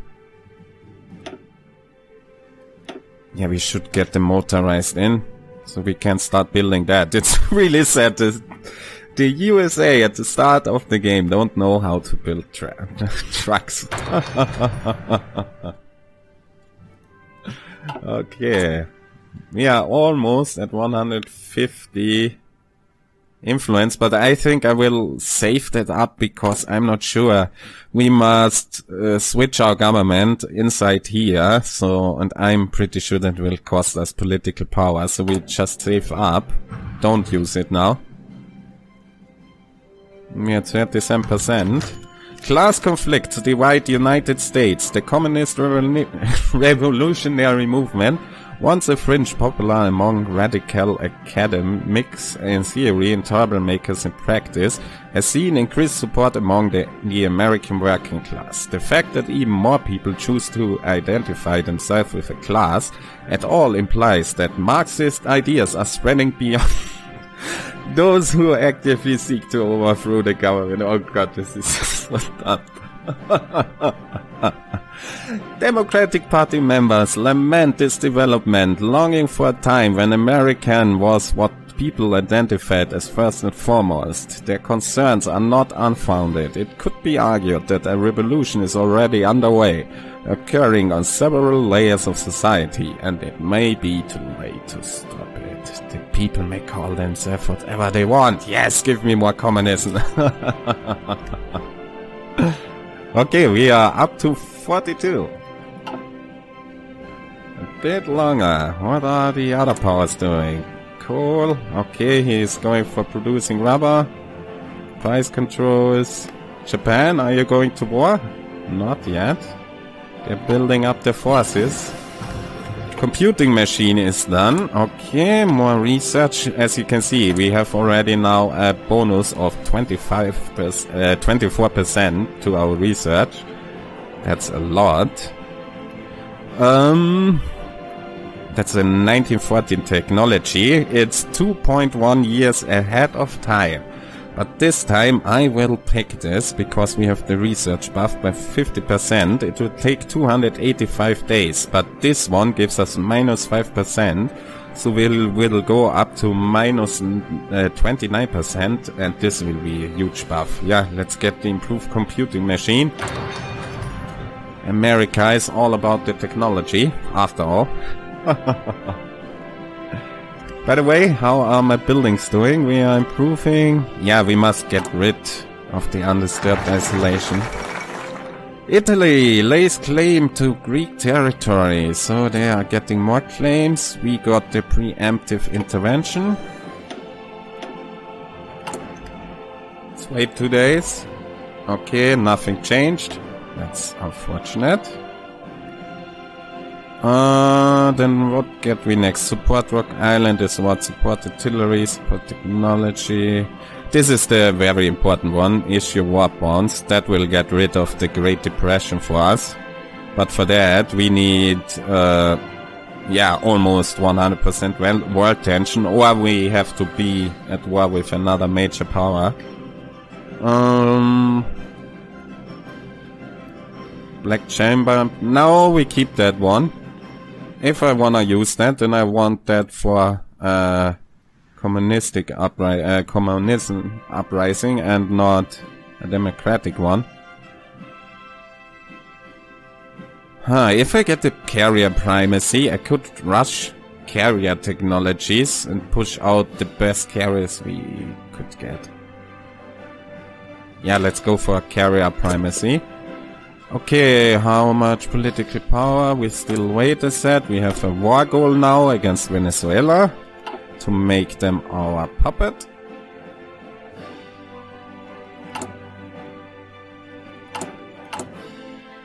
Yeah, we should get the motorized in. So we can start building that. It's really sad. The USA at the start of the game don't know how to build trucks. Okay. We are almost at 150 influence, but I think I will save that up because I'm not sure. We must switch our government inside here, so, and I'm pretty sure that will cost us political power, so we just save up. Don't use it now. We are 37%. Class conflicts divide the United States. The communist revolutionary movement, once a fringe popular among radical academics in theory and troublemakers in practice, has seen increased support among the American working class. The fact that even more people choose to identify themselves with a class at all implies that Marxist ideas are spreading beyond Those who actively seek to overthrow the government. Oh god, this is so dumb. Democratic Party members lament this development, longing for a time when American was what people identified as first and foremost. Their concerns are not unfounded. It could be argued that a revolution is already underway, occurring on several layers of society, and it may be too late to stop it. The people may call themselves whatever they want. Yes, give me more communism. Okay, we are up to 42. A bit longer. What are the other powers doing? Coal. Okay, he is going for producing rubber. Price controls. Japan, are you going to war? Not yet. They're building up their forces. Computing machine is done. Okay, more research. As you can see, we have already now a bonus of 24% to our research. That's a lot. That's a 1914 technology. It's 2.1 years ahead of time. But this time I will pick this because we have the research buff by 50%. It will take 285 days, but this one gives us minus 5%. So we'll go up to minus 29%, and this will be a huge buff. Yeah, let's get the improved computing machine. America is all about the technology, after all. By the way, how are my buildings doing? We are improving. Yeah, we must get rid of the undisturbed isolation. Italy lays claim to Greek territory, so they are getting more claims. We got the preemptive intervention. Let's wait 2 days. Okay, nothing changed. That's unfortunate. Then what get we next? Support Rock Island is what? Support artillery, support technology. This is the very important one. Issue war bonds. That will get rid of the Great Depression for us. But for that we need, yeah, almost 100% world tension, or we have to be at war with another major power. Black Chamber. No, we keep that one. If I wanna use that, then I want that for communism uprising and not a democratic one. If I get the carrier primacy, I could rush carrier technologies and push out the best carriers we could get. Yeah, let's go for carrier primacy. Okay, how much political power? We still wait, as said. We have a war goal now against Venezuela to make them our puppet.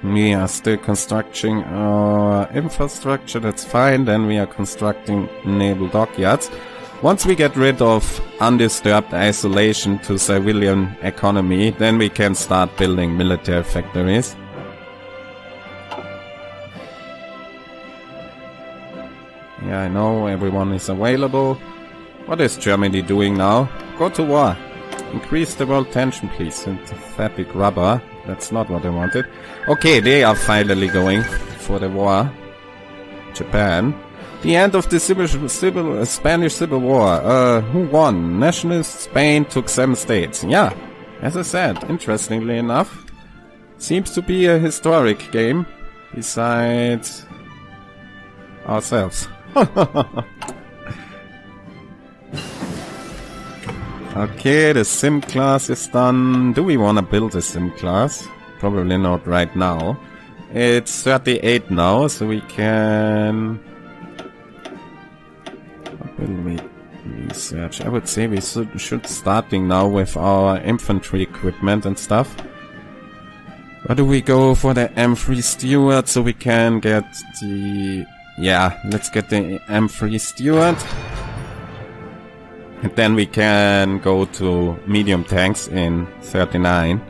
We are still constructing our infrastructure, that's fine. Then we are constructing naval dockyards. Once we get rid of undisturbed isolation to civilian economy, then we can start building military factories. Yeah, I know everyone is available. What is Germany doing now? Go to war. Increase the world tension, please. Synthetic rubber. That's not what I wanted. Okay, they are finally going for the war. Japan. The end of the Spanish Civil War. Who won? Nationalist Spain took 7 states. Yeah, as I said, interestingly enough, seems to be a historic game. Besides ourselves. Okay, the sim class is done. Do we want to build a sim class? Probably not right now. It's 38 now, so we can... What will we research? I would say we should starting now with our infantry equipment and stuff. Or do we go for the M3 Steward so we can get the... Yeah, let's get the M3 Steward. And then we can go to medium tanks in 39.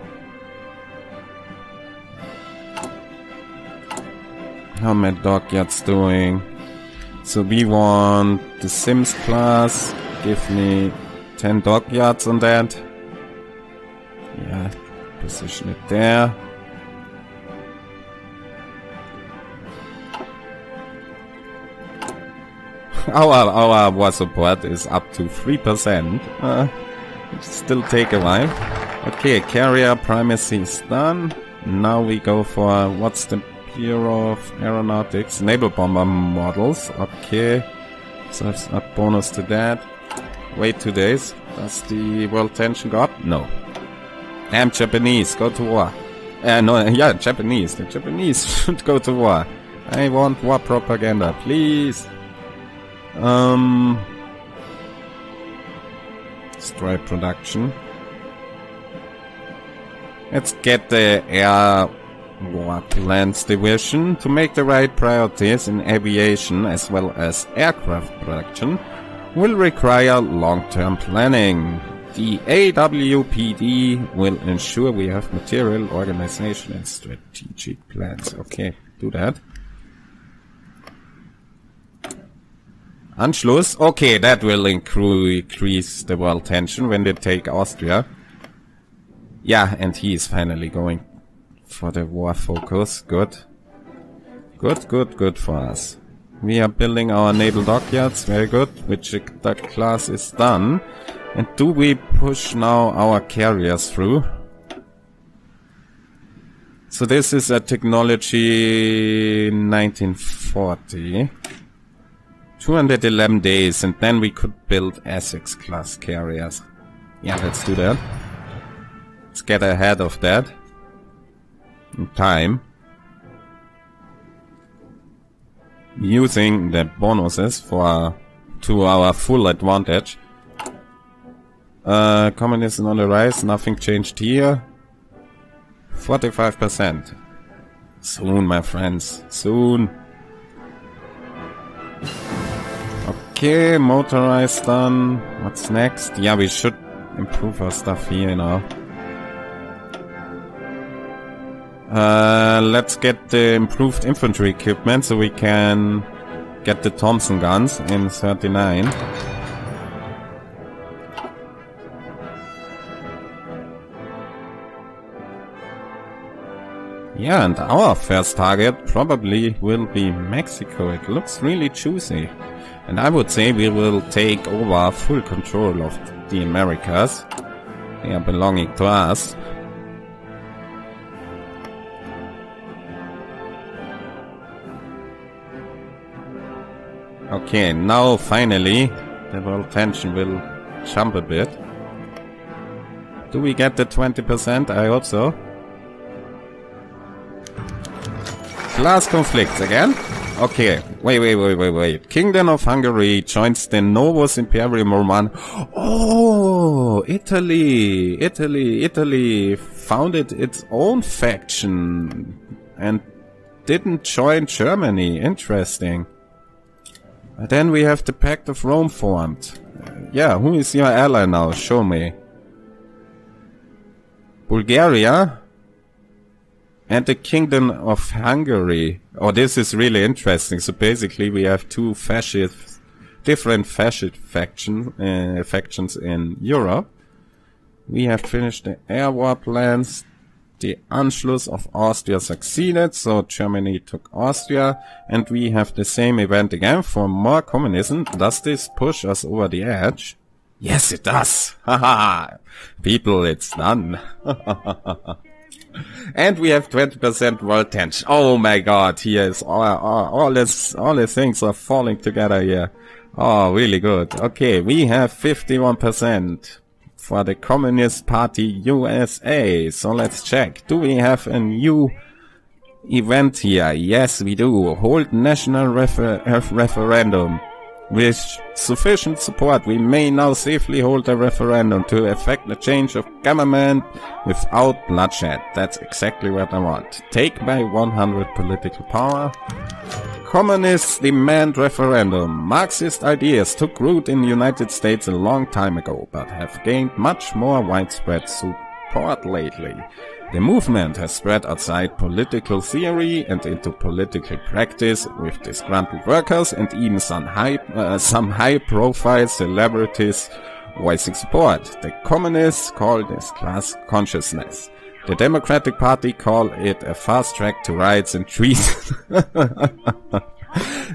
How my dockyards doing? So we want the Sims class. Give me 10 dockyards on that. Yeah, position it there. Our war support is up to 3%. Still take a while. Okay, carrier primacy is done. Now we go for, what's the Bureau of Aeronautics? Naval bomber models. Okay, so that's a bonus to that. Wait 2 days. Does the world tension go up? No. Damn Japanese, go to war. No, yeah, Japanese. The Japanese should go to war. I want war propaganda, please. Destroy production. Let's get the Air Warplanes Division to make the right priorities in aviation as well as aircraft production will require long-term planning. The AWPD will ensure we have material, organization and strategic plans. Okay, do that. Anschluss. Okay, that will increase the world tension when they take Austria. Yeah, and he is finally going for the war focus. Good. Good for us. We are building our naval dockyards. Very good. Which that class is done. And do we push now our carriers through? So this is a technology 1940. 211 days, and then we could build Essex class carriers. Yeah, let's do that. Let's get ahead of that in time, using the bonuses to our full advantage. Communism on the rise, nothing changed here. 45%. Soon, my friends, soon. Okay, motorized done. What's next? Yeah, we should improve our stuff here now. Let's get the improved infantry equipment so we can get the Thompson guns in 39. Yeah, and our first target probably will be Mexico. It looks really juicy. And I would say we will take over full control of the Americas. They are belonging to us. Okay, now finally the world tension will jump a bit. Do we get the 20%? I hope so. Class conflicts again? Okay, wait. Kingdom of Hungary joins the Novus Imperium Roman. Oh, Italy founded its own faction and didn't join Germany. Interesting. But then we have the Pact of Rome formed. Yeah, who is your ally now? Show me. Bulgaria? And the Kingdom of Hungary. Oh, this is really interesting. So basically we have two different fascist factions in Europe. We have finished the air war plans. The Anschluss of Austria succeeded, so Germany took Austria. And we have the same event again for more communism. Does this push us over the edge? Yes, it does. Haha. People, it's done. And we have 20% world tension. Oh my god, here is all the things are falling together here. Oh, really good. Okay, we have 51% for the Communist Party USA. So let's check. Do we have a new event here? Yes, we do. Hold national referendum. With sufficient support, we may now safely hold a referendum to effect the change of government without bloodshed. That's exactly what I want. Take by 100 political power. Communists demand referendum. Marxist ideas took root in the United States a long time ago, but have gained much more widespread support lately. The movement has spread outside political theory and into political practice, with disgruntled workers and even some high-profile celebrities voicing support. The communists call this class consciousness. The Democratic Party call it a fast track to rights and treason.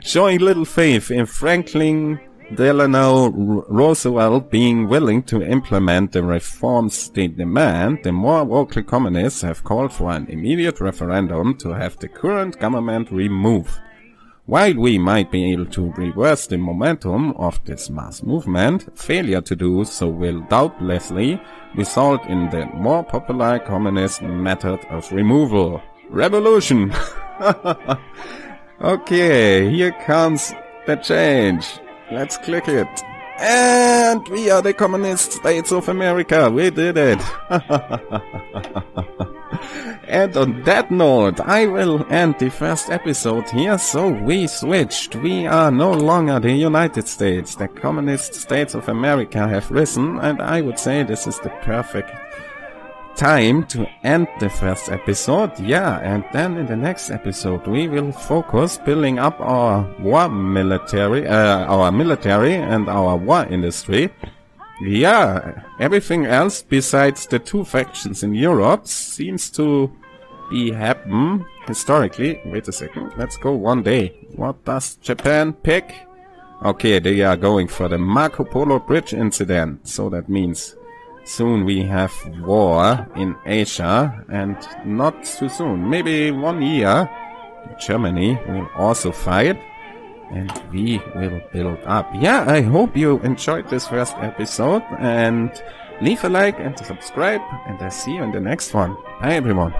Showing little faith in Franklin Delano Roosevelt being willing to implement the reforms they demand, the more vocal communists have called for an immediate referendum to have the current government removed. While we might be able to reverse the momentum of this mass movement, failure to do so will doubtlessly result in the more popular communist method of removal. Revolution! Okay, here comes the change. Let's click it. And we are the Communist States of America. We did it. And on that note, I will end the first episode here. So we switched. We are no longer the United States. The Communist States of America have risen, and I would say this is the perfect time to end the first episode. Yeah, and then in the next episode we will focus building up our military and our war industry. Yeah, everything else besides the two factions in Europe seems to be happen historically. Wait a second, let's go one day. What does Japan pick? Okay, they are going for the Marco Polo Bridge incident, so that means soon we have war in Asia, and not too soon, maybe 1 year, Germany will also fight, and we will build up. Yeah, I hope you enjoyed this first episode, and leave a like and subscribe, and I'll see you in the next one. Bye everyone.